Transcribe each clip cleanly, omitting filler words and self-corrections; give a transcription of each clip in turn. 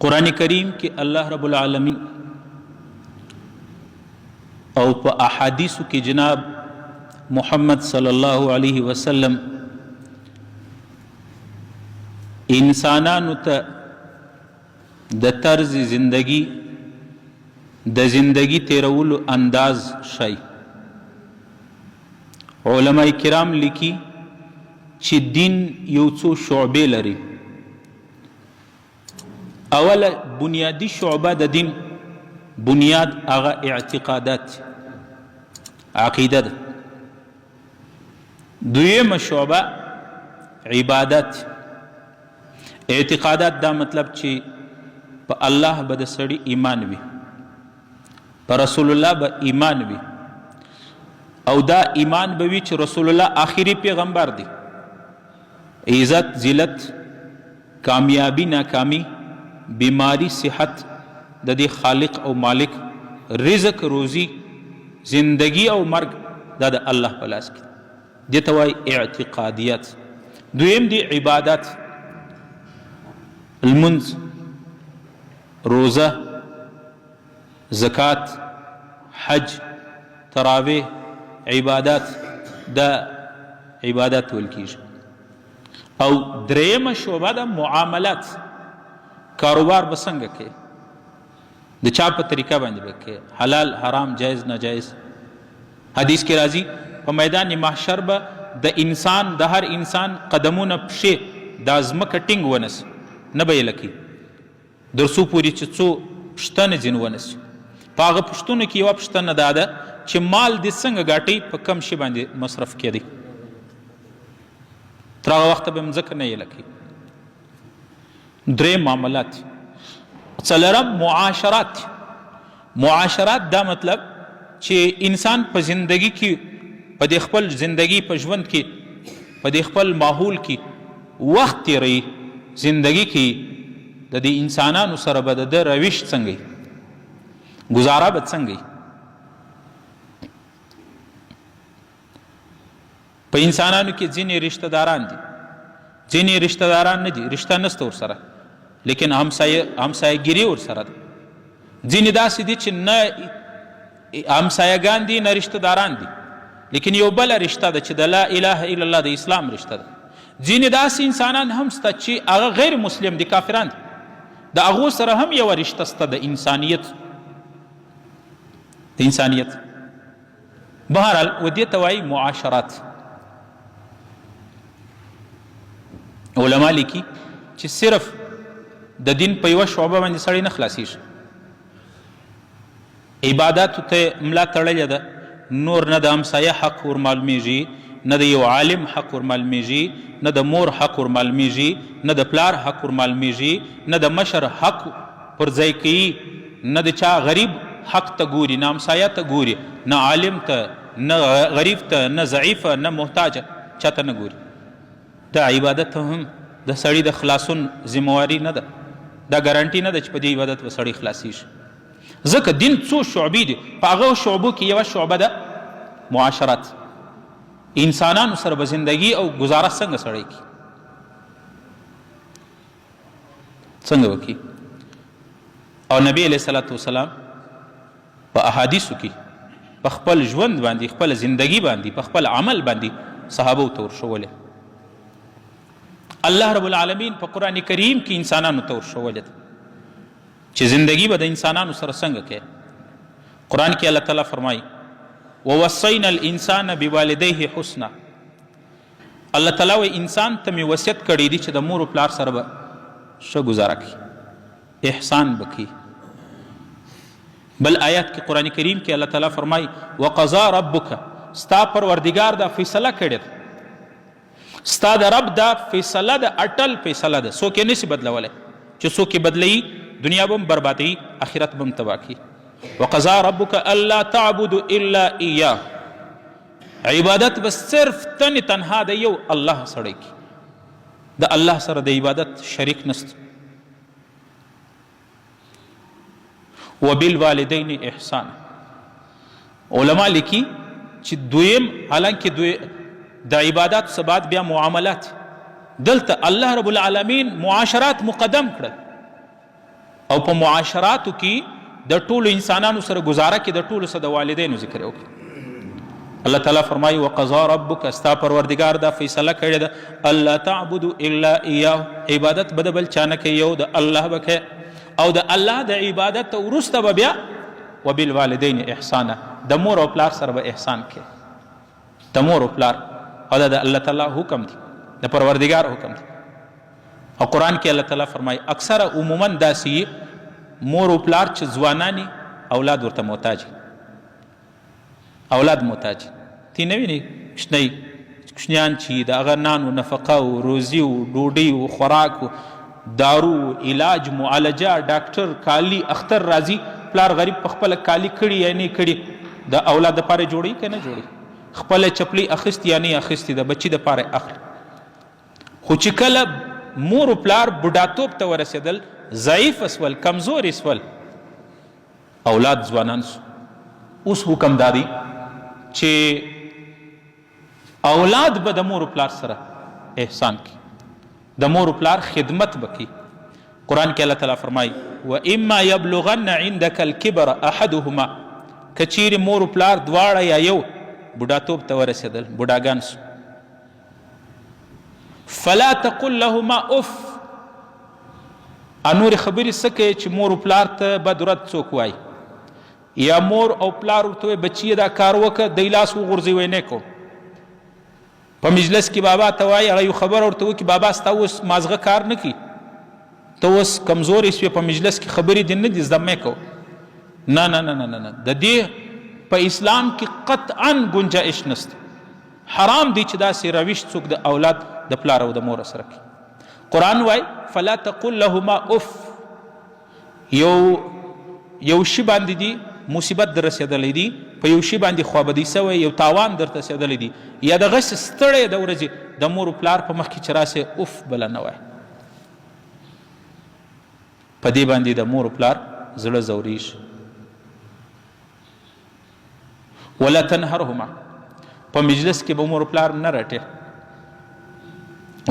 قرآن کریم کې الله رب العالمین او په احادیثو کې جناب محمد صلی الله علیه وسلم انسانانو ته د طرز زندگی د زندگی تیرولو انداز شي. علماء کرام لیکي چې دین یو څو شعبې لري. اوله بنیادی شعبه د دین بنیاد هغه اعتقادات عقیده ده. دویمه شعبه عبادت. اعتقادات دا مطلب چې په الله به د سړي ایمان وي، په رسول الله به ایمان وي، او دا ایمان به وي چې رسول الله آخري پیغمبر دی. عزت ذلت کامیابی ناکامی بیماری صحت د دې خالق او مالک، رزق روزی زندگی او مرگ دا د الله په لاس کې. دې ته وایي اعتقادیات. دویم دی عبادت، المنز، روزه، زکات، حج، تراویح، عبادات، دا عبادت ویل کیږي. او دریمه شعبه ده معاملات. کاروبار به څنګه کوي، د چا په طریقه باندې به کوي، حلال حرام جایز ناجایز. حدیث کې راځي په میدان محشر به د انسان د هر انسان قدمونه پښې د ځمکه ټینګ ونس نه به یې لکي در څو پورې چې څو پوښتنې ځینې ونسي. په هغه پوښتنو کې یوه پوښتنه دا ده چې مال دې څنګه ګاټئ، په کم شي باندې مصرف کېدی. تر هغه وخته به مځکه نه یې لکي. درې معاملات. څلورم معاشرات. معاشرات دا مطلب چې انسان په زندگی کې، په دې خپل زندگی په ژوند کې، په دې خپل ماحول کې وخت تیروي. زندگی کې د دې انسانانو سره به د ده روش څنګه وي، ګزاره به څنګه وي. په انسانانو کې ځینې رشته داران دي، ځینې رشته داران نه دي، رشته نسته ورسره، لیکن همسایه‌ګیري ورسره ده. ځینې داسې دي چې نه همسایه‌ګان دي نه رشته داران دي، لیکن یو بله رشته ده چې د لا اله الا الله د اسلام رشته ده. ځینې داسې انسانان هم شته چې هغه غیر مسلم دي، کافران دي، د هغو سره هم یوه رشته شته د انسانیت. د انسانیت بهرحال و دې ته وایي معاشرات. علما لیکي چې صرف د دین په یوه شعبه باندې سړی نه خلاصیږي. عباداتو ته ملا تړلې ده، نور نه د همسایه حق ور معلومیږي، نه د یو عالم حق ور معلومیږي، نه د مور حق ور معلومیږي، نه د پلار حق ور معلومیږي، نه د مشر حق پر ځای کوي، نه د چا غریب حق ته ګوري، نه همسایه ته ګوري، نه عالم ته، نه غریب ته، نه ضعیفه، نه محتاجه، چاته نه ګوري. دا عبادت هم د سړي د خلاصون ذمواري نه ده، دا ګارانټي نه ده چې په دې عبادت به سړی خلاصیږي. ځکه دین څو شعبې دي، په هغه شعبو کې یوه شعبه ده معاشرات. انسانانو سره به زندگی او گزاره څنګه سړی کی، څنګه وکي. او نبی علیه صلات وسلام په احادیثو کې په خپل ژوند باندې، خپل زندگی باندې، په خپل عمل باندې صحابو ته ورښولې. الله رب العالمین په قرآن کریم کې انسانانو ته ورښولې ده چې زندگی به د انسانانو سره څنګه کوي. قرآن کې الله تعالی فرمایي ووصینا الانسان بوالدیه حسنا. الله تعالی وایي انسان ته مې وصیت کړی دی چې د مور و پلار سره به ښه ګزاره کړي، احسان به کوي. بل آیات کې قرآن کریم کې الله تعالی فرمایي وقضا ربک، ستا پروردګار دا فیصله کړې ده، ستا د رب دا فیصله ده، اټل فیصله ده، څوک یې نشي بدلولی. چې څوک یې بدلوي دنیا به هم بربادوي، آخرت به هم تباه کړي. وقضا ربک الا تعبدوا الا ایاه. عبادت به صرف تنها د یو الله سره کی، د الله سره د عبادت شریک نست. وبالوالدین احسان. علما لیکي چې دویم، حالانکه د عبادت څخه بیا معاملات، دلته الله رب العالمین معاشرات مقدم کړل. په معاشراتو کې د ټولو انسانانو سره گزاره کې د ټولو سره د والدینو ذکر وکړي. الله تعالی فرمایي وقضا ربک، ستا پروردګار دا فیصله کړې ده الله تعبدوا الا ایاه، عبادت به د بل چا نه کوي، یو د الله به کوي، او د الله د عبادت وروسته به بیا وبالوالدین احسانا، د مور او پلار سره به احسان کوي. د مور او پلار او دا د الله تعالی حکم دی، د پروردګار حکم دی. او قرآن کې الله تعالی فرمایي اکثره عموما داسې مور او پلار چې ځوانانی اولاد ورته محتاج، اولاد محتاج تی نه ویني کوچنیان چې د هغه نانو نفقه او روزي او ډوډۍ او خوراک او دارو علاج معالجه ډاکټر کالی اختر راځي، پلار غریب په خپله کالی کړي یا نه کړي د اولاد دپاره جوړوي که نه جوړوي، خپله چپلۍ اخیستې یا نه اخیستې د بچي دپاره اخلي. خو چې کله مور و پلار بوډاتوب ته ورسېدل، ضعیف اسول، کمزور اسول، اولاد ځوانان سو، اوس حکم دا دی چې اولاد به د مور و پلار سره احسان کی، د مور و پلار خدمت بکی. قرآن کې الله تعالی فرمایي واما یبلغن عندك الكبر احدهما، کچیر مور و پلار دواړه یا یو بوډاتوب ته ورسېدل، بوډاګان سو، فلا تقل لهما اف، انور خبرې څه کوي چې مور و پلار ته بد رد څوک وایي، یا مور او پلار ورته بچیه دا کار وکړه دی لاس وغورځوي ویې کو، په مجلس کې بابا ته وایي هغه یو خبر ورته وکړي بابا ستا اوس مازغه کار نه کوي، ته اوس کمزورې سوې، په مجلس کې خبرې دې نه دي زده مې کو. نه نه نه نه نه، د دې په اسلام کې قطعا گنجائش نشته، حرام دی چې داسې روش څوک د اولاد د پلار او د مور سره کوي. قرآن وایي فلا تقل لهما اف، یو شي باندې دی مصیبت در رسېدلی دی، په یو شي باندې خوابدی سوی، یو تاوان درته رسېدلی دی، یا د غس ستړی د ورځې د مور و پلار په مخ کې چې راسې اف بله نه وایي، په دې باندې د مور و پلار زړه ځورېږي. ولا تنهرهما، په مجلس کې به مور و پلار نه رټې.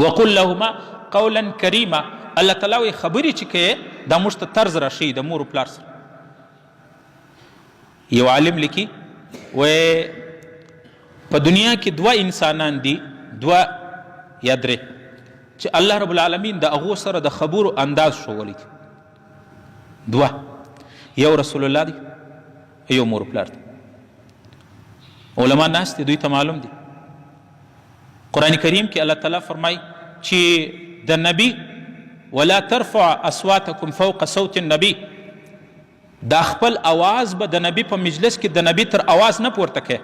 وقل لهما قولا کریما، الله تعالی وایي خبرې چې کوې دا موږ ته طرز راښیي د مور و پلار سره. یو عالم لیکي وایي په دنیا کې دوه انسانان دي، دوه یا درې، چې الله رب العالمین د هغو سره د خبرو انداز ښوولی دی. دوه، یو رسول الله دی، یو مور و پلار دی. علما ناست دي، دوی ته معلوم دي. قرآن کریم کې الله تعالی فرمایي چې د نبی ولا ترفع اصواتکم فوق صوت النبی، دا خپل اواز به د نبی په مجلس کې د نبی تر اواز نه پورته کوي،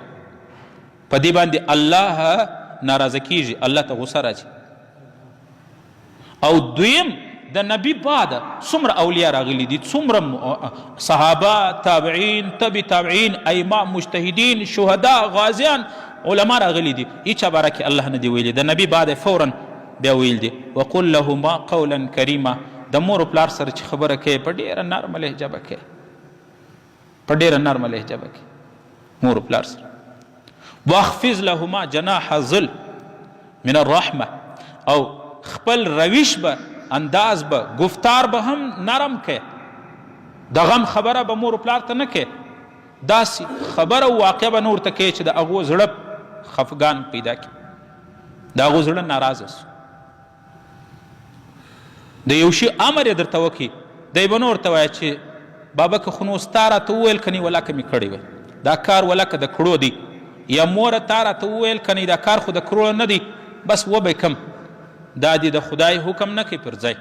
په دې باندې الله ناراضه کیږي، الله ته غصه راځي. او دویم د نبی بعد څومره اولیاء راغلي دي، څومره صحابه، تابعین، تبع تابعین، ائمه، مجتهدین، شهدا، غازیان، علما راغلي دي، هیچا باره کې الله نه دی ویلي، د نبی بعد فورا بیا ویل دي وقل لهما قولا کریما. د مور و پلار سره چې خبره کوي په ډېره نرمه لهجه به کوي، په ډېره نرمه لهجه به کوي مور و پلار سره. واخفض لهما جناح ذل من الرحمه، او خپل روش به، انداز به، گفتار به هم نرم کوي، د غم خبره به مور و پلار ته نه کوي، داسې خبره او واقع به نه ورته کوي چې د هغو زړه خفګان پیدا کړي، د هغو زړه ناراضه سو. د یو شي امر یې درته وکړي، دی به نه ورته وایه چې بابا که خو نو ستا راته وویل که نه ولکه مې کړی وی، دا کار ولکه د کړو دی، یا موره تا راته وویل که نه دا کار خو د کړو نه دی، بس وبه کم، دا دی د خدای حکم نه کوي پر ځای.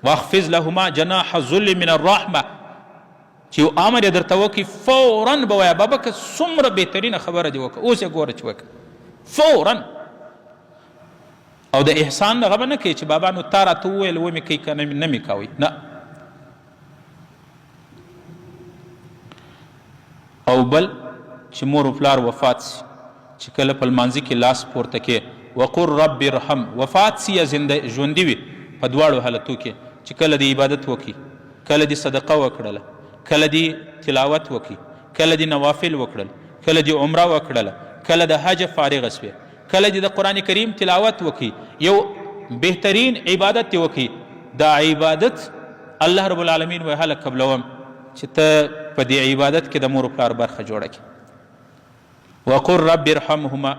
واخفض لهما جناح ذل من الرحمه، چې یو امر یې درته وکړي فورا به وایه بابا که څومره بهترینه خبره دې وکړه اوس یې ګوره چې وکړه فورا. او د احسان دغه به نه کوي چې بابا نو تا راته وویل ومې کوي که نه مې کوئ، نه. او بل چې مور و پلار وفات سي، چې کله په لمانځي کې لاس پورته کې وقل رب ارحم، وفات سي یا ژوندي وي، په دواړو حالتو کې چې کله د عبادت وکړي، کله د صدقه وکړله، کله د تلاوت وکړي، کله د نوافل وکړل، کله د عمره وکړله، کله د حج فارغ سوې، کله د قرآن کریم تلاوت وکړي، یو بهترین عبادت وکړي، دا عبادت الله رب العالمین وایي هله قبلوم چې ته په دې عبادت کې د مور و پلار برخه جوړه کړي. وقل رب ارحمهما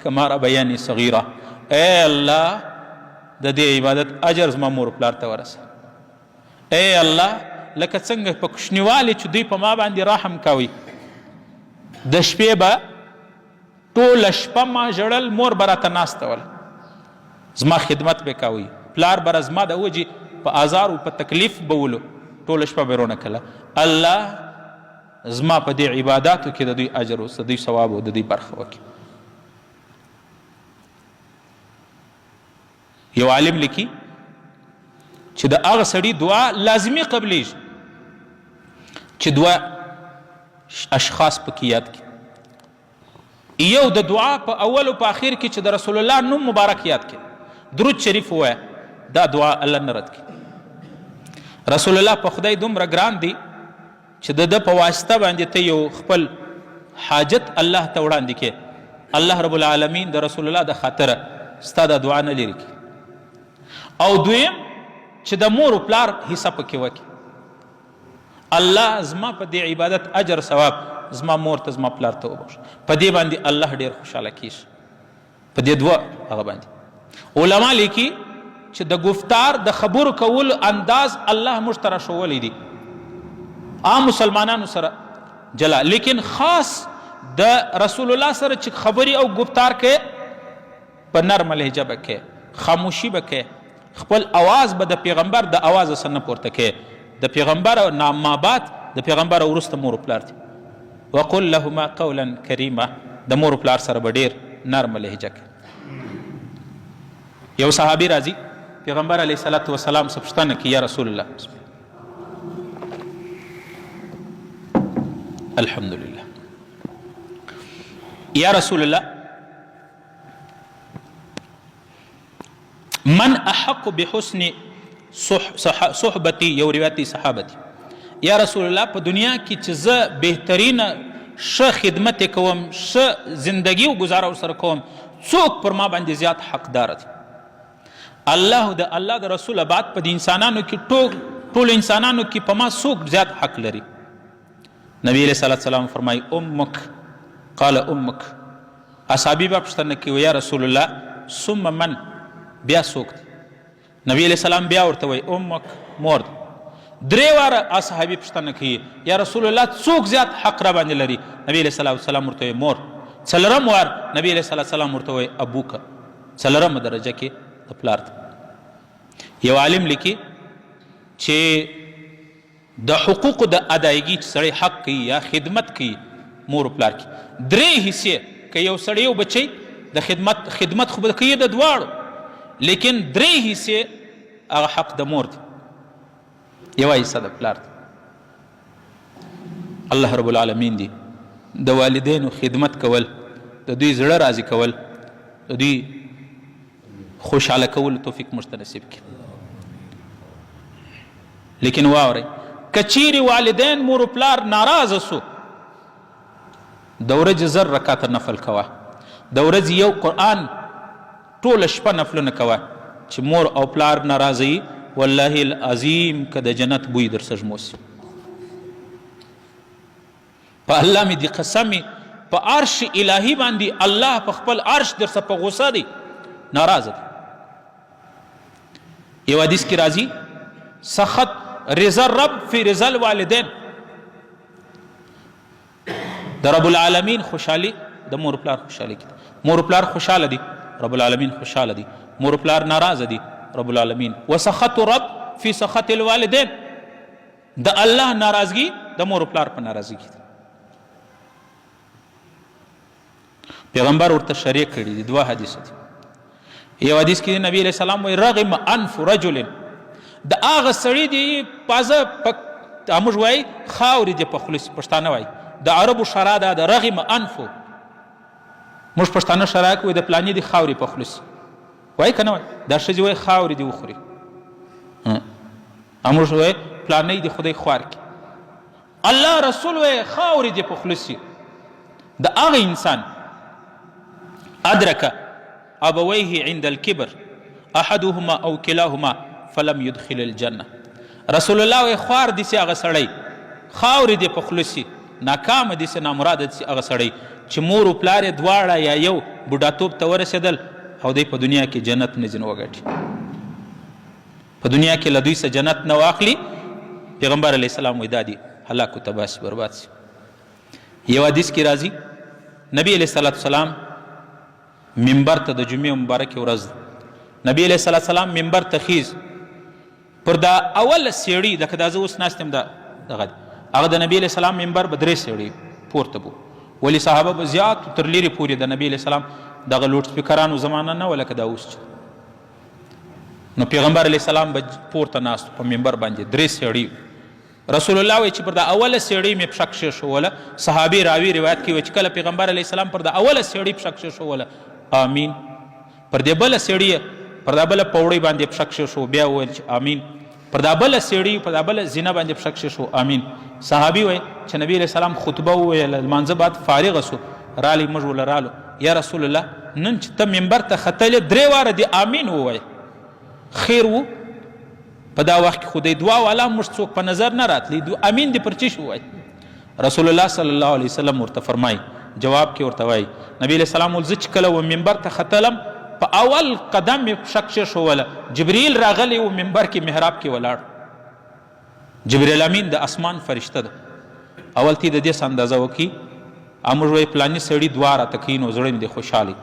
کما ربیاني صغیره. ای الله د دې عبادت اجر زما مور و پلار ته ورسه. ای الله لکه څنګه په کوچنیوالي چې دوی په ما باندې رحم کوي، د شپې به ټوله شپه ما ژړل، مور به راته ناسته وله، زما خدمت به کوي، پلار به زما د وجې په آزار و په تکلیف به ولو، ټوله شپه به رونه کله. الله زما په دې عباداتو کې د دوی اجر او د دوی ثواب او د دوی برخه وکړي. یو عالم لیکي چې د هغه سړي دعا لازمي قبلیږي چې دوه اشخاص پکې یاد کړي. یو د دعا په اول او په آخر کې چې د رسول الله نوم مبارک یاد کړي، درود شریف ووایه، دا دعا الله نه رد کړي. رسول الله په خدای دومره ګران دی چې د ده په واسطه باندې ته یو خپل حاجت الله ته وړاندې کې، الله رب العالمین د رسول الله د خاطره ستا د دعا نه لرې کړي. او دویم چې د مور و پلار حصه پکې وکړي. الله زما په دې عبادت اجر ثواب زما مور ته زما پلار ته وبخښه. په دې باندې الله ډېر خوشحاله کیږي، په دې دوه هغه باندې. علما لیکي چې د گفتار د خبرو کولو انداز الله موږ ته راښولی دی، عام مسلمانانو سره جلا، لیکن خاص د رسول الله سره چې خبرې او گفتار کې په نرمه لهجه به کې، خاموشي به کې، خپل اواز به د پیغمبر د اواز سره نه پورته کې. د پیغمبر مابعد د پیغمبر وروسته مور و پلار دي. وقل لهما قولا کریما، د مور و پلار سره به ډېر نرمه لهجه کې. یو صحابي راځي پیغمبر علیه الصلاة والسلام څه پوښتنه کوي، یا رسول الله الحمدلله، یا رسول الله من احق بحسن صحبتی، یو روایت صحابتی، یا رسول الله په دنیا کې چې زه بهترینه ښه خدمت کوم، ښه زندگی و گزاره ورسره کوم، څوک پر ما باندې زیات حقدار دی؟ الله د رسول بعد په دې انسانانو کې ټول انسانانو کې په ما څوک زیات حق لري؟ نبی علیه صلات سلام فرمایي امک. قال امک. اصحابي به پوښتنه کوي یا رسول الله ثم من، بیا څوک دی؟ نبی علیه السلام بیا ورته وایي امک، مور دی. درې واره اصحابي پوښتنه کوي یا رسول الله څوک زیات حق را باندې لري؟ نبی علیه صلات وسلام ورته وایي مور. څلورم وار نبی علیه صلات وسلام ورته وایي ابوک، څلورمه درجه کې د پلار ته. یو عالم لیکي چې د حقوقو د ادایګي چې سړی حق کوي یا خدمت کوي مور و پلار کې، درې حصې که یو سړی یو بچی د خدمت خو به کوي د دواړو، لیکن درې حصې هغه حق د مور دی، یوه حصه د پلار دی. الله رب العالمین دی د والدینو خدمت کول، د دوی زړه راضي کول، د دوی خوشحاله کول توفیق موږ ته نصیب کړي. لیکن واورئ که چیرې والدین مور و پلار ناراضه سو، د ورځې 1000 رکعته نفل کوه، د ورځې یو قرآن ټوله شپه نفلونه کوه، چې مور او پلار ناراضه والله العظیم که د جنت بوی در سجموسي. په الله مې دی قسمې، په عرش الهي باندې الله په خپل عرش در څه په غوسه دی، ناراضه دی. یو حدیث کې راځي سخط رضا الرب فی رضا الوالدین، د رب العالمین خوشحالی د مور پلار خوشحالی کی، مور پلار خوشحاله دي رب العالمین خوشحاله دي، مور پلار ناراضه دي رب العالمین. وسخط رب فی سخط الوالدین، د الله ناراضگی د مور پلار په ناراضگی. پیغمبر ورته شریک کړي دي دوه حدیث دي. یو حدیث کې نبی علیہ السلام وایي رغم انف رجل، د هغه سړي دی پازه موږ وایي خاورې دی په خلص، پښتانه وایي د عربو شرا ده د رغم انفو، موږ پښتانه شرا کوي د پلانې دی خاورې په خلص وایي که نه وایي، دا ښځې وایي خاورې دی وخوري، موږ وایي پلانې دی خدای خوار کړي. الله رسول وایي خاورې دی په خلص د هغه انسان ادرک ابویه عند الكبر احدهما او کلاهما فلم يدخل الجنه، رسول الله وایي خوار دي سي هغه سړی، خاورې دې په خوله سي، ناکامه دي سي، نامراده دي سي هغه سړی چې مور و پلار یې دواړه یا یو بوډاتوب ته ورسېدل او دی په دنیا کې جنت نه ځینې وګټي، په دنیا کې له دوی څه جنت نه واخلي. پیغمبر علیه السلام وایي دا دي هلاک و تباه سي، برباد سي. یو حدیث کې راځي نبی علیه الصلاة والسلام منبر ته د جمعې مبارکې ورځ نبی علیه الصلاة والسلام منبر ته خیز، پر دا اوله سیړي لکه دا زه اوس ناست یم دغه هغه د نبی علیه السلام منبر به 3 سیړي پورته بو، ولې صحابه به زیات تر لرې پورې د نبی علیه السلام دغه لوډ سپیکرانو زمانه نه وه لکه دا اوس، نو پیغمبر علیه السلام به پورته ناست په منبر باندې 3 سیړي. رسول الله وایي چې پر دا اوله سیړۍ مې پښه کښېښوله، صحابي راوي روایت کوي چې کله پیغمبر علیه السلام پر دا اوله سیړۍ پښه کښېښوله آمین، پر دې بله سیړۍ پر دا بله پوړۍ باندې پښه کښېښو بیا وویل چې آمین، پر دا بله سیړۍ پر دا بله زینه باندې پښه کښېښو آمین. صحابي وایي چې نبی علیه السلام خطبه وویله، لمانځه بعد فارغه سو، رالی موږ ول رالو یا رسول الله نن چې ته منبر ته ختلې 3 واره دې آمین ووایه خیر و. په دا وخت کې خو د دعا والا موږ څوک په نظر نه راتلی، امین دې پر چی شو وایي. رسول الله صلی الله علیه وسلم ورته فرمایي، جواب کې ورته وایي نبی علیه السلام زه چې کله و منبر ته ختلم په اول قدم مې پښه کښېښوله جبریل راغلی و منبر کې محراب کې ولاړ. جبریل امین د اسمان فرشته ده. اول تی د دې څه اندازه وکړي موږ وایي پلاني سړي 2 راته کوي نو زړه مې دی خوشحالي،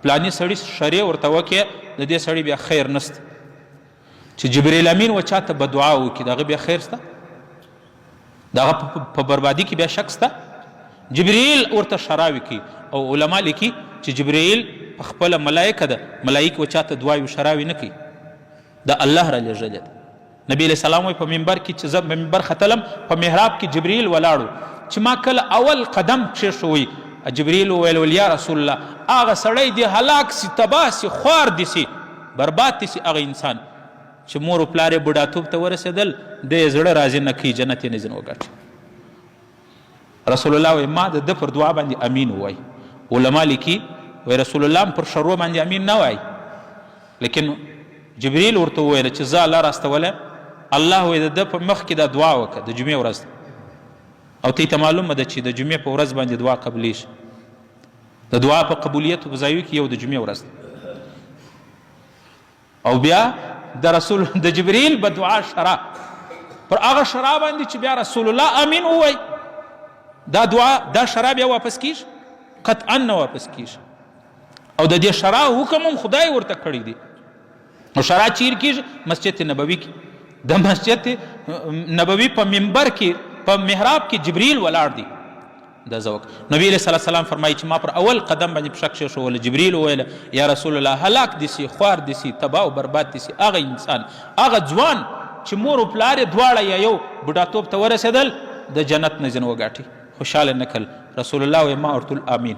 پلاني سړي شرې ورته وکړې د دې سړي بیا خیر نسته، چې جبریل امین و چاته به دعا وکړي دغه بیا خیر سته، دغه په بربادي کې بیا شک سته. جبریل ورته شراوي کوي او علما لیکي چې جبریل په خپله ملایکه ده، ملایک و چاته دعاوي شراوي نه کوي، د الله را لېږلې ده. نبی علیه السلام وایي په منبر کې چې زه منبر ختلم په محراب کې جبریل ولاړو، چې ما کله اول قدم کښېښوی جبریل وویل یا رسول الله هغه سړی دې هلاک سي، تباه سي، خوار دي سي، برباد دي سي هغه انسان چې مور و پلار یې بوډاتوب ته ورسېدل د یې زړه راضي نه کوي، جنت یې نه ځینې وګټي. رسول الله وایي ما د ده پر دعا باندې امین ووایي. علما لیکي وایي رسول الله پر شروع باندې امین نه وایي، لیکن جبریل ورته وویل چې زه الله راستولی، الله وایي د ده په مخ کې دا دعا وکړه د جمعې ورځ، او ته ته معلومه ده چې د جمعې په ورځ باندې دعا قبلیږي. د دعا په قبولیتو په ځایو کې یو د جمعې ورځ او بیا د رسول د جبریل به دعا شرا پر هغه شرا باندې چې بیا رسول الله امین ووایي دا دعا دا شرا بیا واپس کیږي، قطعا نه واپس کیږي. او د دې شرا حکم هم خدای ورته کړی دی. نو شرا چیر کیږي مسجد نبوي کې، د مسجد نبوي په منبر کې په محراب کې جبریل ولاړ دی دا زوک. نبی علیہ السلام فرمایي چې ما پر اول قدم باندې پښه کښېښوله، جبریل وویل یا رسول الله هلاک دي سي، خوار دي سي، تباه او برباد دي سي هغه انسان، هغه ځوان چې مور و پلار یې دواړه یا یو بوډاتوب ته ورسېدل د جنت نه ځینې وګاټي، خوشحاله نه کړل. رسول الله وایي ما ورته امین.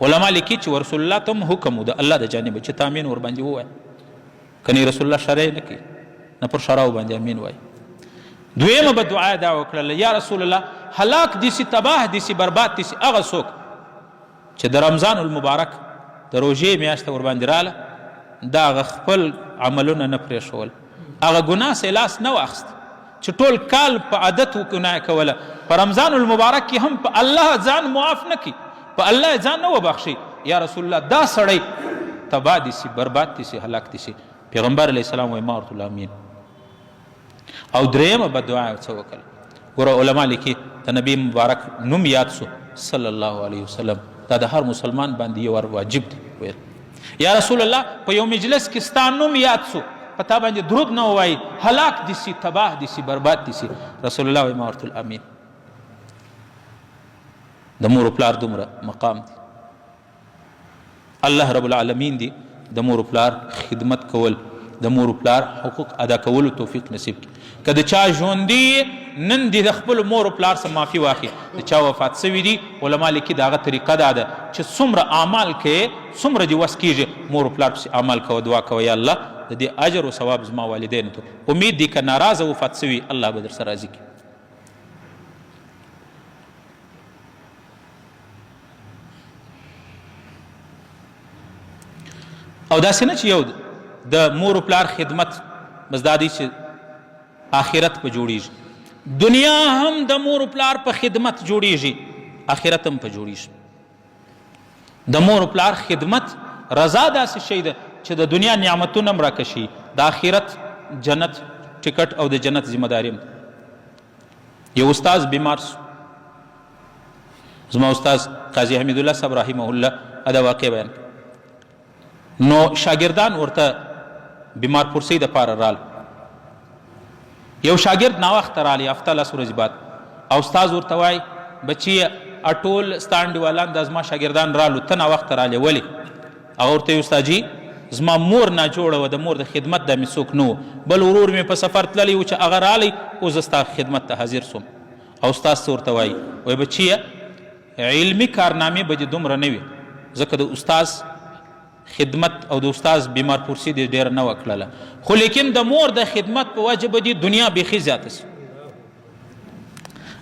علما لیکي چې رسول الله ته هم حکم و د الله د جانبه چې ته امین ورباندې ووایه، کنې رسول الله شرع نه کوي، نه پر شراو باندې امین وایي. دویمه به دعا دا وکړله یا رسول الله هلاک دي سي، تباه دي سي، برباد دي سي هغه څوک چې د رمضان المبارک د روژې میاشته ورباندې راله دا هغه خپل عملونه نه پرېښول، هغه ګناه سې لاس نه واخیست چې ټول کال په عادت ګناه کوله، په رمضان المبارک کې هم په الله ځان معاف نه کړي، په الله ځان نه وبخښي. یا رسول الله دا سړی تباه دي سي، برباد دي سي، هلاک دي سي. پیغمبر علیه السلام وایي ما ورته امین. او دریمه به دعا څه وکړه، ګوره علما لیکي د نبی مبارک نوم یاد سو صلی الله علیه وسلم، دا د هر مسلمان باندې یو واجب دی ویل یا رسول الله په یو مجلس کې ستا نوم یاد سو په تا باندې درود نه ووایي هلاک دي سي، تباه دي سي، برباد دي سي. رسول الله وایي ما ورته امین. د مور و پلار دومره مقام دی، الله رب العالمین دی د مور و پلار خدمت کول، د مور و پلار حقوق ادا کولو توفیق نصیب کړي. که د چا ژوندي نن دې د خپل مور و پلار څخه معافي واخلي، د چا وفات سوي دي علما لیکي د هغه طریقه دا ده چې څومره اعمال کوې څومره دې وس کېږي مور و پلار پسې اعمال کوه، دعا کوه یا الله د دې اجر و ثواب زما والدینو ته. امید دی که ناراضه وفات سوي الله به در سره راضي کړي. او داسې نه چې یو د مور و پلار خدمت بس دا دی چې آخرت په جوړیږي. دنیا هم د مور پلار په خدمت جوړیږي، آخرت هم په جوړیږي. د مور پلار خدمت رضا داسې شی ده چې د دنیا نعمتونه هم راکشي، د آخرت جنت ټکټ او د جنت ذمه داري هم. یو استاز بیمار سو، زما استاز قاضي حمید الله صاحب رحمه الله دا واقع بیان. نو شاګردان ورته بیمار پرسۍ دپاره رال. یو شاګرد ناوخته رالی، هفته لس ورځې بعد، او استاز ورته وایي بچیه ټول ستا انډیوالان دا زما شاګردان رالو، ته ناوخته رالی ولې؟ هغه ورته وایي استاد جي زما مور ناجوړه وه، د مور د خدمت دا مې څوک نه و، بل ورور مې په سفر تللی و چې هغه رالی، اوس زه ستا خدمت ته حاضر سوم. او استاز څه ورته وایي؟ وایي بچیه علمي کارنامې به دې دومره نه وي، ځکه د استاز خدمت او د استاز بیمار پرسي دې ډېره نه وه کړله، خو لیکن د مور د خدمت په وجه به دې دنیا بیخي زیاته سي.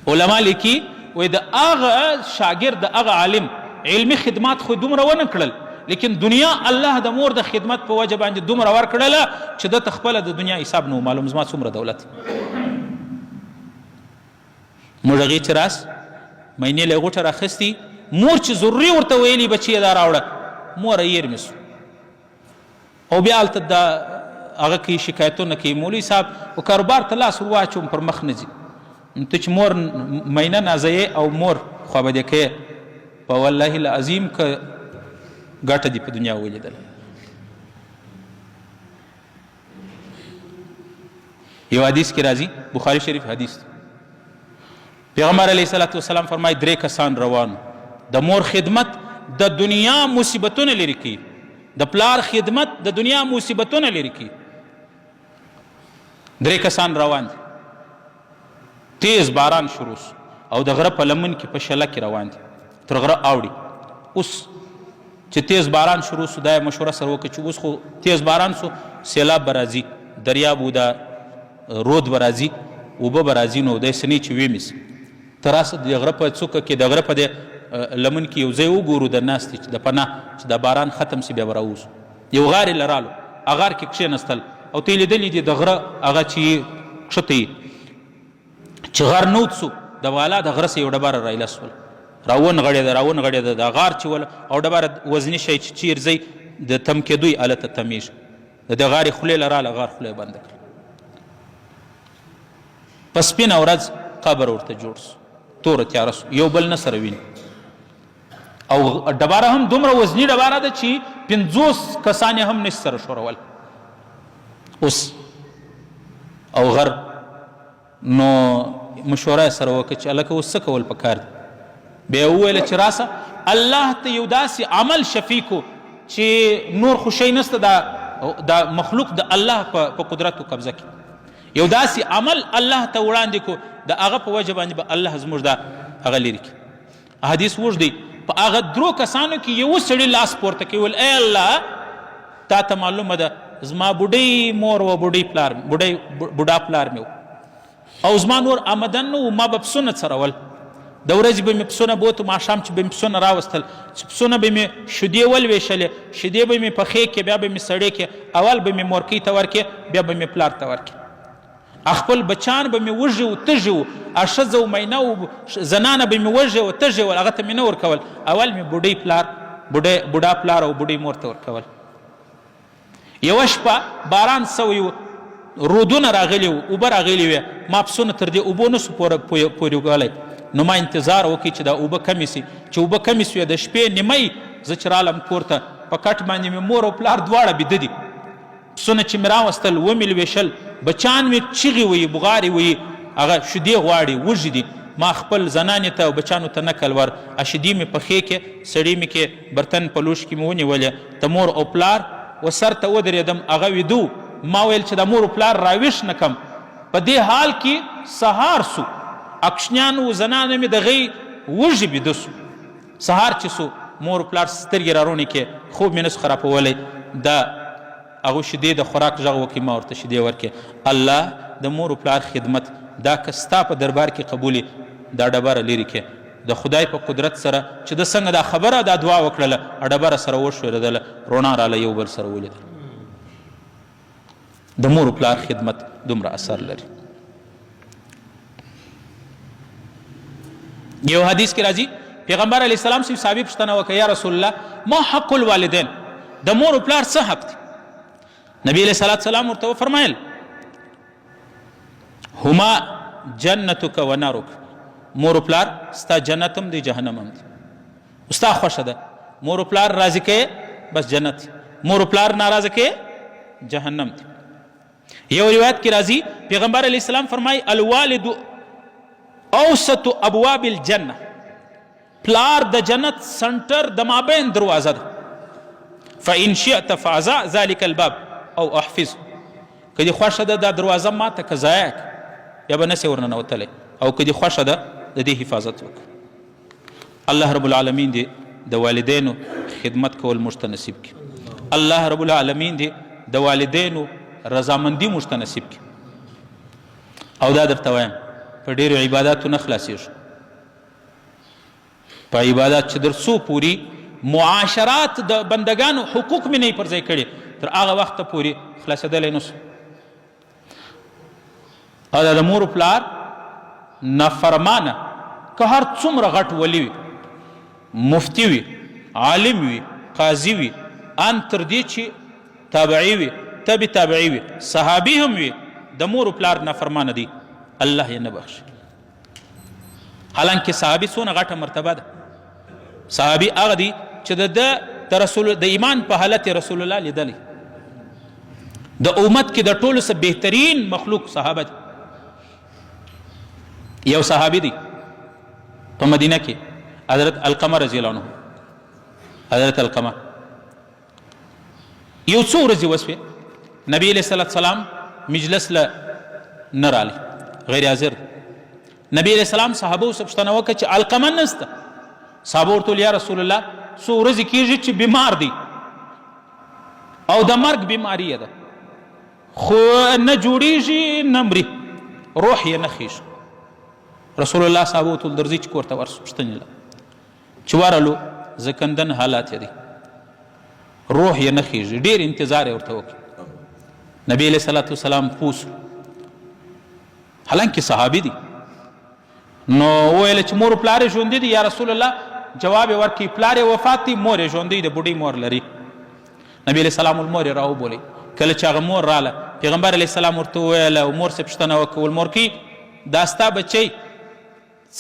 علما لیکي وایي د هغه شاګرد د هغه عالم علمي خدمات خو دومره ونه کړل، لیکن دنیا الله د مور د خدمت په وجه باندې دومره ورکړله چې ده ته خپله د دنیا حساب نه معلوم زما څومره دولت. موږ هغې چې راس مینې له غوټه راخستي، مور چې ضروري ورته ویلي بچیه دا راوړه، مور یې مې سو. او بیا هلته د هغه کوي شکایتونه کوي، مولوي صاحب و کاروبار ته لاس ور واچوم پر مخ نه ځي. ته چې مور مینه نازیې او مور خوابدې کوې، په والله العظیم که ګټه دې په دنیا ولیدله. یو حدیث کې راځي، بخاري شریف حدیث، پیغمبر علیه الصلاة والسلام فرمایي 3 کسان روانو، د مور خدمت د دنیا مصیبتونه لرې کوي، د پلار خدمت د دنیا مصیبتونه لرې کوي. 3 کسان روان دي، تیز باران شروع سو او د غره په لمن کې په شله کې روان دي، تر غره اوړي. اوس چې تیز باران شروع سو، دا مشوره سره وکړه چې اوس خو تیز باران سو، سیلاب به راځي، دریاب و دا رود به راځي، اوبه به راځي، نو دی سنې چې ویمیس ته راسه د غره په څوکه کې، د غره په دې لمن کې یو ځای وګورو د ناستې چې د پناه چې د باران ختم سي بیا به راوځو. یو غار یې لرالو، هغه غار کې کښېنستل او ته یې لیدلي دي د غره هغه چې کښته یې چې غر نوت سو، د والا د غره سه یو ډبره رایله سول، راونغړېده د غار چې وله، او ډبره وزني شی چې چیر ځئ د تم کېدوی هلته تمیږي، د غارې خولې لراله، غار خوله یې بنده کړه. په سپینه ورځ قبر ورته جوړ سو، توره تیاره سو، یو بل نه سره ویني، او ډباره هم دومره وزني ډباره ده چې 50 کسان هم نشي سره ښورول. اوس او غر نو مشوره سره وکړه چې هلکه اوس څه کول پکار دي؟ بیا یې وویله چې راسه الله ته یو داسې عمل شفیع کو چې نور خو شی نسته، دا مخلوق د الله په قدرت و قبضه کې، یو داسې عمل الله ته وړاندې کو، د هغه په وجه باندې به الله زموږ دا هغه لرې کړي. حدیث اوږد دی، په هغه 3 کسانو کې یو سړي لاس پورته کوي، ویل ای الله تا ته معلومه ده زما بوډۍ مور و بوډا پلار مې و، او زما نور آمدن نه و، ما به پسونه څرول، د ورځې به مې پسونه بوتو، ماښام چې به مې پسونه راوستل، چې پسونه به مې شیدې ولویشلې، شیدې به مې پخې کې، بیا به مې سړې کې، اول به مې مورکۍ ته ورکې، بیا به مې پلار ته ورکې، خپل بچان به مې وږي و تږي و، ښځه و مینه و زنانه به مې وږي و تږي ول، هغه ته مې نه ورکول، اول مې بوډا پلار او بوډۍ مور ته ورکول. یوه شپه باران سوی و، رودونه راغلي وو، اوبه راغلي وې، ما پسونه تر دې اوبو نه سو پورې وګلی، نو ما انتظار وکړي چې دا اوبه کمې سي، چې اوبه کمې سوې د شپې نیمۍ زه چې رالم کور ته، په کټ باندې مې مور او پلار دواړه بیده دي، پسونه چې مې راوستل ومې لویشل، بچان مې چیغې ویي بغارې ویي، هغه شیدې غواړي، وږي دي، ما خپل زنانې ته او بچانو ته نکل ور، شیدې مې پخې کې، سړې مې کې، برتن په لوښ کې مې ونیولې، د مور او پلار و سر ته ودرېدم، هغه ویدو، ما ویل چې د مور او پلار راویښ نه کم. په دې حال کې سهار سو، اکشنیان و زنانه مې دغې وږي بیده سو، سهار چې سو مور او پلار سترګې راروڼې کې، خوب مې نسو خرابولی، د هغو شیدې د خوراک غږ وکړي، ما ورته شیدې ورکړې. الله د مور او پلار خدمت دا که ستا په دربار کې قبولي، دا ډبره لرې کې، د خدای په قدرت سره چې د څنګه دا خبره دا دعا وکړله، ډبره سره وشورېدله، رڼا راله، یو بل سره ولیدل. د مور او پلار خدمت دومره اثر لري. یو حدیث کې راځي پیغمبر علیه السلام سے صحابي پوښتنه وکړه یا رسول الله ما حق الوالدین د مور او پلار څه حق دی؟ نبی علیه الصلاة والسلام ورته وفرمایل هما جنتک و نارک، مور او پلار ستا جنت هم دی جهنم هم دی، ستا خوښه ده مور او پلار راضي کوې بس جنت دی، مور او پلار ناراضه کوې جهنم دی. یو روایت کې راځي پیغمبر علیه السلام فرمایي الوالد اوسط ابواب الجنه، پلار د جنت سنټر د مابین دروازه ده. فان شئت فاعزا ذلك الباب او احفظ، که دې خوښه ده دا دروازه ماته که ضایع یا به نسې ورننوتلی، او که دې خوښه ده د دې حفاظت وکړه. الله رب العالمین دې د والدینو خدمت کول موږ ته نصیب کړي. الله رب العالمین دې د والدینو رضامندي موږ ته نصیب کړي. او دا درته وایم په ډېرو عباداتو نه خلاصېږو، په عبادات چې در څو پورې معاشرات د بندگانو حقوق مې نه پر ځای کړي تر هغه وخته پورې خلاصېدلی نه سو. او دا د مور و پلار نافرمانه که هر څومره غټ ولی وي، مفتی وي، عالم وي، قاضي وي، ان تر دې چې تابعي وي، تبع تابعي وي، صحابي هم وي، د مور و پلار نافرمانه دي الله یې نه بخشي. حالانکه صحابي څونه غټه مرتبه ده. صحابي هغه دي چې د رسول د ایمان په حالت رسول الله لیدلی، د امت کې د ټولو څخه بهترین مخلوق صحابه دي. یو صحابي دی په مدینه کې حضرت القمه رضی الله عنه، حضرت القمه یو څو ورځې وسوې نبی علیه الصلاة والسلام مجلس له نه رالی، غیر حاضر. نبی علیه السلام صحابو څخه پوښتنه وکړه چې القمه نسته؟ صحابه ورته ویل یا رسول الله څو ورځې کېږي چې بیمار دی او د مرګ بیماري ده، خو نه جوړیږي نه مري، روح یې نه خیږي. رسول الله صحابه ورته ویل درځئ چې کور ته ورسو پوښتنې له چې ورغلو زکندن حالات یې دي، روح یې نه خیږي، ډېر انتظار یې ورته وکړ. نبی علیه الصلاة والسلام پوس حالانکه صحابي دي نو ویل چې مور پلار یې ژوندي دي یا رسول الله؟ جواب یې ورکړي پلار یې وفات دی، مور یې ژوندی د بوډۍ مور لري. نبی علیه السلام مور یې راوبولئ. کله چې هغه مور راله پیغمبر علیه السلام ورته وویل او مور صاحب پوښتنه وکړه ول مورکۍ دا ستا بچی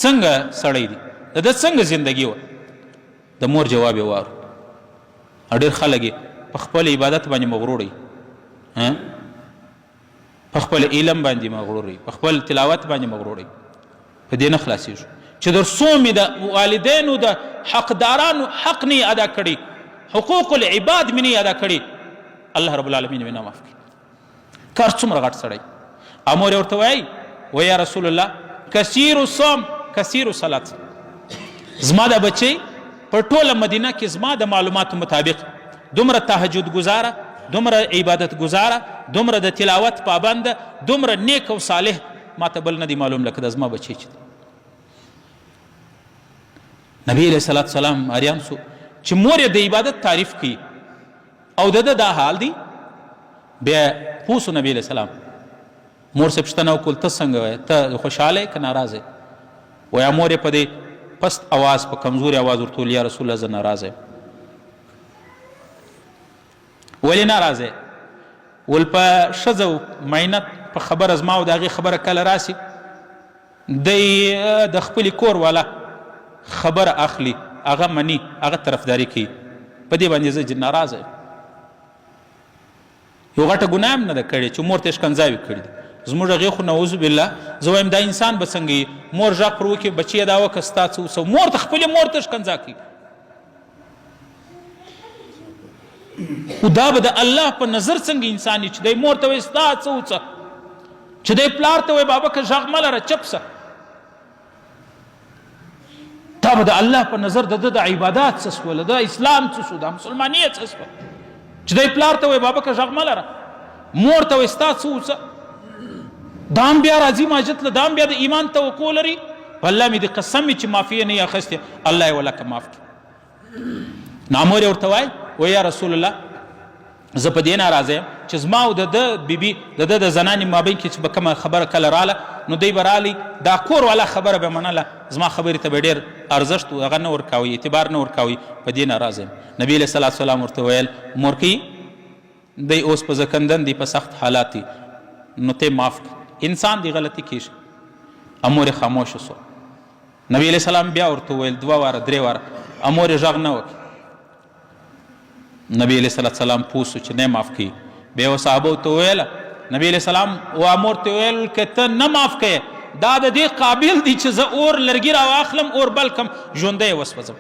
څنګه سړی دی، د ده څنګه زندګي وه؟ د مور جواب یې واورو. او ډېر خلک یې په خپل عبادت باندې مغرور وي، په خپل علم باندې مغرور وي، په خپل تلاوت باندې مغرور وي، په دې نه خلاصېږو چې در څو مې د والدینو د حقدارانو حق نه ادا کړي، حقوق العباد مې نه ادا کړي، الله رب العالمین مې نه معاف کړي. کار څومره غټ سړی. امور یې ورته وایي و یا رسول الله کثیر الصوم کثیر الصلات، زما د بچی په ټوله مدینه کې زما د معلوماتو مطابق دومره تهجد گزاره، دومره عبادت گزاره، دومره د تلاوت پابنده، دومره نیک او صالح ما ته بل نه دی معلوم لکه د زما بچی چې نبی علیه الصلاة والسلام اریان سو چې مور یې د عبادت تعریف کوي او د ده دا حال دی. بیا پوسو نبی علیه السلام مور سے پوښتنه وکړل ته څنګه وایې، ته خوشحاله یې که ناراضه یې؟ وایه مور یې په دې پست اواز په کمزوري اواز ورته وویل یا رسول الله زه ناراضه یم. ولې ناراضه یې؟ ول په ښځه مینت په خبره زما او د هغې خبره کله راسي دی د خپلې کور والا خبره اخلي، هغه مني، هغه طرفداري کوي، په دې باندې زه ناراضه یم. یو غټه ګناه هم نه ده کړې چې مور ته یې ښکنځاوې کړي دي. زموږ هغې خو نعوذ بالله زه وایم دا انسان به څنګه وي؟ مور غږ پر وکړي بچی یې دا وکړه ستا څه وسه، مور ته خپلې مور ته ښکنځا کوي. خو دا به د الله په نظر څنګه انسان وي چې دی مور ته وایي ستا څه وڅه، چې دی پلار ته وایي بابکه غږ مه لره چپ سه. دا به د الله په نظر د ده د عبادات څه سوله، د اسلام څه سو، د مسلمانیت څه سوه چې دی پلار ته وایي بابکه غږ مه لره، مور ته وایي ستا څه وڅه. دا هم بیا راځي ماجت له، دا هم بیا د ایمان توقع لري. والله مې د قسم وي چې معافیه نه یې اخیستې الله یې ولکه معاف کړي. نو مور یې ورته وایي و یا رسول الله زه په دې ناراضه یم چې زما او د ده بیبي د ده د زنانې مابین کې چې به کومه خبره کله راله نو دی به رالی دا کور والا خبره به منله زما خبرې ته به ډېر ارزښت هغه نه ورکوي اعتبار نه ورکوي په دې ناراضه یم نبي علیه صلات وسلام ورته ویل مورکۍ دی اوس په زکندن دی په سخت حالات دی نو ته معاف انسان دی غلطي کیږي امور خاموشه سو نبی علیه السلام بیا ورته ویل 2 واره 3 واره امور یې غږ نه وکړي نبی علیه السلام پوسو چې نه معاف کوي بیا و صحابو ته ویله نبی علیه السلام و امور ته ویل که ته نه معاف کوې دا د دې قابل دی چې زه اور لرګي راواخلم اور بل کم ژوندی یې وسوځم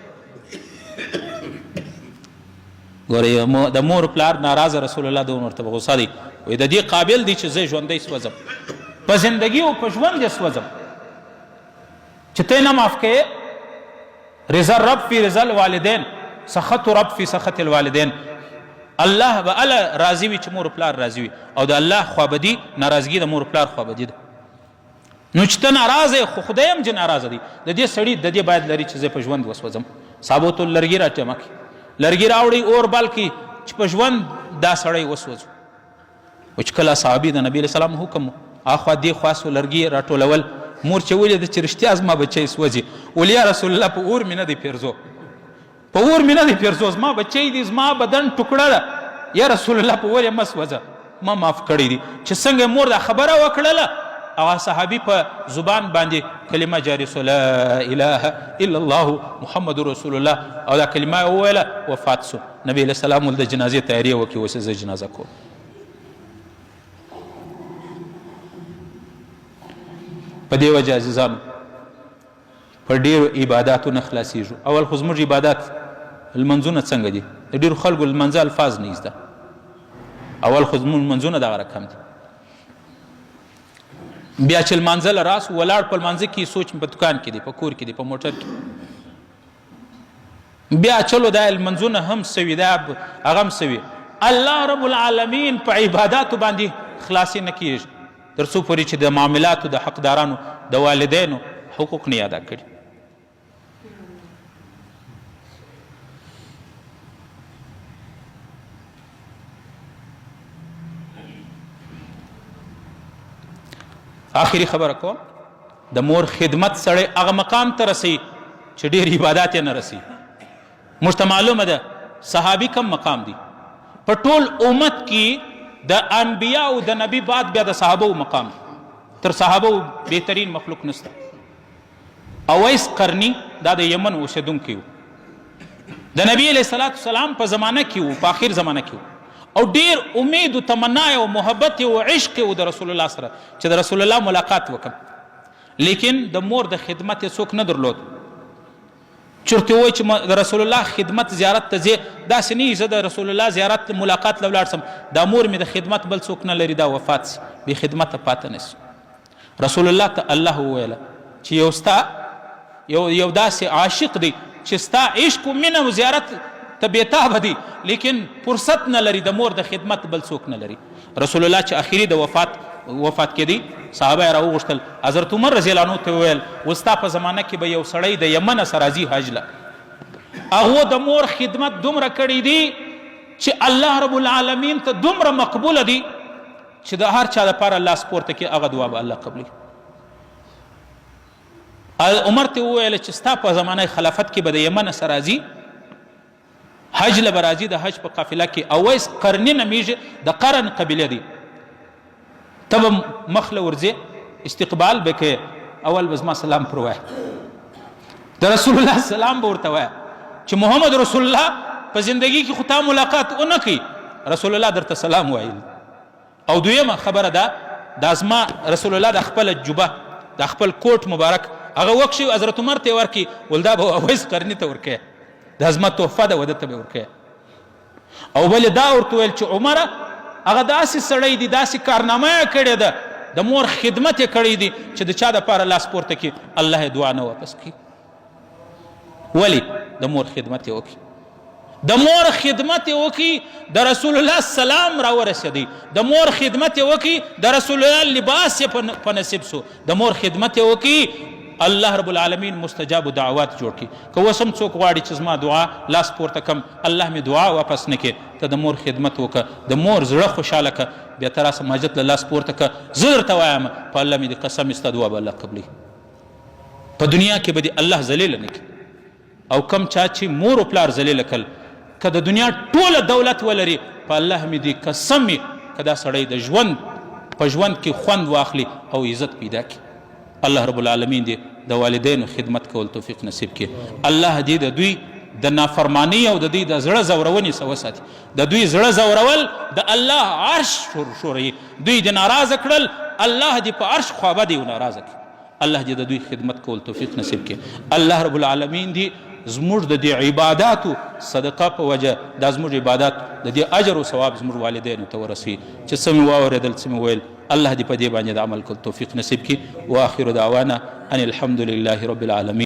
ګورئ د مور پلار ناراضه رسول الله دونه ورته غوسه دی وایي د دې قابل دی چې زه ژوندی سوځم په زندګي او په ژوند یې سوځم چې ته نه معاف کوې رضا رب فی رضا الوالدین سخط رب فی سخط الوالدین الله به اله راضي وي چې مور پلار راضي وي او د الله خوابدي ناراضګي د مور پلار خوابدي ده نو چې ته ناراضه خو خدای هم چې ناراضه دی د دې سړي د دې باید لري چې زه په ژوند وسوځم صحابو ته لرګي راټیمه کړي لرګي راوړي اور بل کړي چې په ژوند دا سړی وسوځو و چې کله صحابي د نبي علیه السلام حکم اخوا دې خوا سو لرګي راټولول مور چې ولید چې رښتیا زما بچی سوځي ول یا رسول الله په اور مې نه دی پیرزو په اور مې نه دی پیرزو زما بچی دی زما بدن ټوکړه ده یا رسول الله په اور یې مه سوځه ما معاف کړی دي چې څنګه مور دا خبره وکړله او صحابي په زبان باندې کلمه جاری سو لا اله الا الله محمد رسول الله او دا کلمه وویله وفات سو نبی علیه السلام ول د جنازې تیاریه وکړي اوس زه جنازه کوم په دې وجه عزیزانو په ډېرو عباداتو نه خلاصېږو اول خو زموږ عبادات لمنځونه څنګه دي د ډېرو خلکو لمنځه الفاظ نه زده اول خو زموږ لمنځونه دغه رقم دي بیا چې لمانځه له راسو ولاړ په لمانځه کې سوچ په دکان کې دی په کور کې دی په موټر کې بیا چلو دا لمنځونه هم سوي دا هغه هم سوي الله رب العالمین په عباداتو باندې خلاصې نه کېږي تر څو پورې چې د معاملاتو د حقدارانو د والدینو حقوق نه ادا کړي آخري خبره کوم د مور خدمت سړی هغه مقام ته رسي چې ډېر عبادات یې نه رسي موږ ته معلومه ده صحابي کم مقام دي په ټول امت کې د انبیاء او د نبی بعد بیا د صحابه مقام تر صحابه بهترین مخلوق نسته اویس قرنی دا د یمن اوسیدونکی و د نبی علیه السلام په زمانه کې و په آخر زمانه کې و او ډیر امید او تمنا او محبت او عشق او د رسول الله سره چې د رسول الله ملاقات وکم لیکن د مور د خدمت څوک نه درلود چرته وای چې د رسول الله خدمت زیارت ته ځې داسې نه زه د رسول الله زیارت ملاقات له ولاړ سم دا مور مې د خدمت بل څوک نه لري دا وفات سي بې خدمته پاته نه سي رسول الله ته الله وویله چې یو داسې عاشق دی چې ستا عشق و مینه و زیارت ته بېتابه دی لیکن فرصت نه لري د مور د خدمت بل څوک نه لري رسول الله چې اخري د وفات کېدی صحابه یې راوغوښتل حضرت عمر رضی الله عنه ته وویل وستا په زمانه کې به یو سړی د یمن څخه راځي حج له هغو د مور خدمت دومره کړی دی چې الله رب العالمین ته دومره مقبوله دی چې د هر چا دپاره لاس پورته کړي هغه دعا به الله قبلوي عمر ته وویل چې ستا په زمانه خلافت کې به د یمن څخه راځي حج له به راځي د حج په قافله کې اویس قرني نمیږي د قرن قبیله دی ته به مخ له ورځې استقبال به کوې اول به زما سلام پر وایه د رسول الله سلام به ورته وایه چې محمد رسول الله په زندگی کې خو تا ملاقات ونه کوي رسول الله درته سلام وایي او دویمه خبره ده دا زما رسول الله د خپله جوبه د خپل کوټ مبارک هغه وکشي حضرت عمر ته ورکړي ول دا به اویس قرني ته ورکوې دا زما تحفه ده وده ته به ورکوې او بلې دا ورته ویل چې عمره هغه داسې سړی دی داسې کارنامه یې کړې ده د مور خدمت یې کړی دی چې د چا دپاره لاس پورته کړي الله یې دعا نه واپس کړي ولې د مور خدمت یې وکړي د مور خدمت یې وکړي د رسول الله سلام راورسېدی د مور خدمت یې وکړي د رسول الله لباس یې په نصیب سو د مور خدمت یې وکړي الله رب العالمین مستجاب دعوات جوړ کړي. که اوس هم څوک غواړي چې زما دعا لاس پورته کم، الله مې دعا واپس نه کړي، ته د مور خدمت وکړه، د مور زړه خوشحاله کړه، بیا ته راسه ماجت له لاس پورته کړه. زه درته وایم په الله مې د قسم ستا دعا به الله قبلوي. په دنیا کې به دې الله ذلیله نه کړي. او کم چا چې مور و پلار ذلیله کړل، که د دنیا ټوله دولت ولري، په الله مې دې قسم مې که دا سړی د ژوند په ژوند کې خوند واخلي او عزت پیدا کړي. الله رب العالمین دې د والدینو خدمت کول توفیق نصیب کړي. الله دې د دوی د نافرمانی او د دوی د زړه زورونې څخه وساتي. د دوی زړه زورول د الله عرش شوروي. دوی دې ناراضه کړل، الله دې په عرش خوابه دې ناراضه کړي. الله دې د دوی خدمت کول توفیق نصیب کړي. الله رب العالمین دې زموږ د دې عباداتو صدقه په وجه دا زموږ عبادات د دې اجر او ثواب زموږ والدینو ته ورسوي. چې څه مې واورېدل، څه مې ویل، الله دې په دې باندې د عمل کول توفیق نصیب کړي. واخر دعوانا ان الحمد لله رب العالمین.